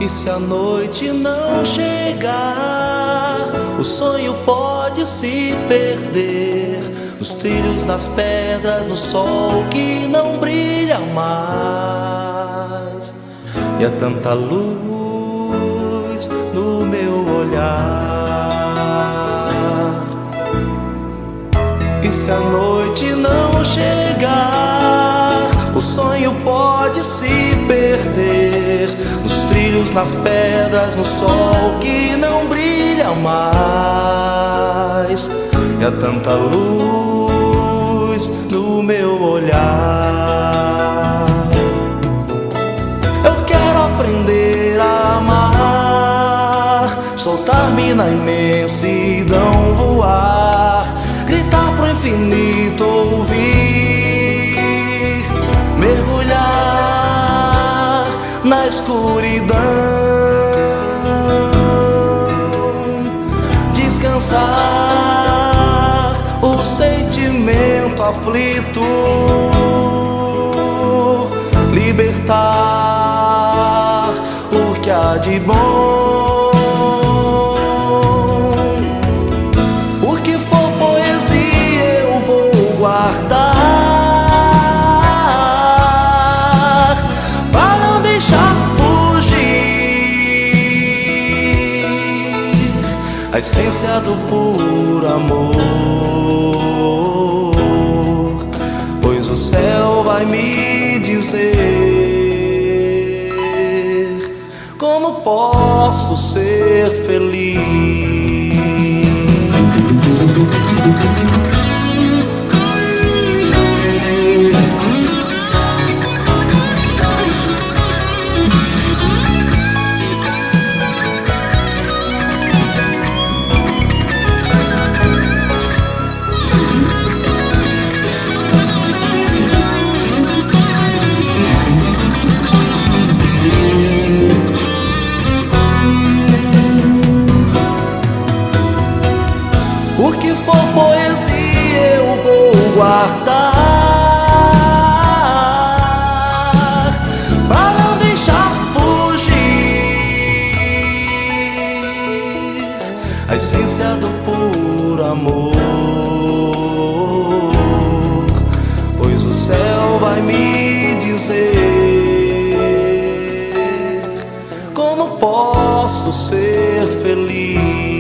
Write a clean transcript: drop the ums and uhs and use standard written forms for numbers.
E se a noite não chegar, o sonho pode se perder nos trilhos, nas pedras, no sol que não brilha mais. E há tanta luz no meu olhar. E se a noite não chegar, o sonho pode se perder nos trilhos, nas pedras, no sol que não brilha mais. E há tanta luz no meu olhar. Eu quero aprender a amar, soltar-me na imensidão, voar, gritar pro infinito ouvir, mergulhar na escuridão, descansar o sentimento aflito, libertar o que há de bom. O que for poesia eu vou guardar, pra não deixar fugir a essência do puro amor, pois o céu vai me dizer como posso ser feliz. O que for poesia eu vou guardar, pra não deixar fugir a essência do puro amor, pois o céu vai me dizer como posso ser feliz.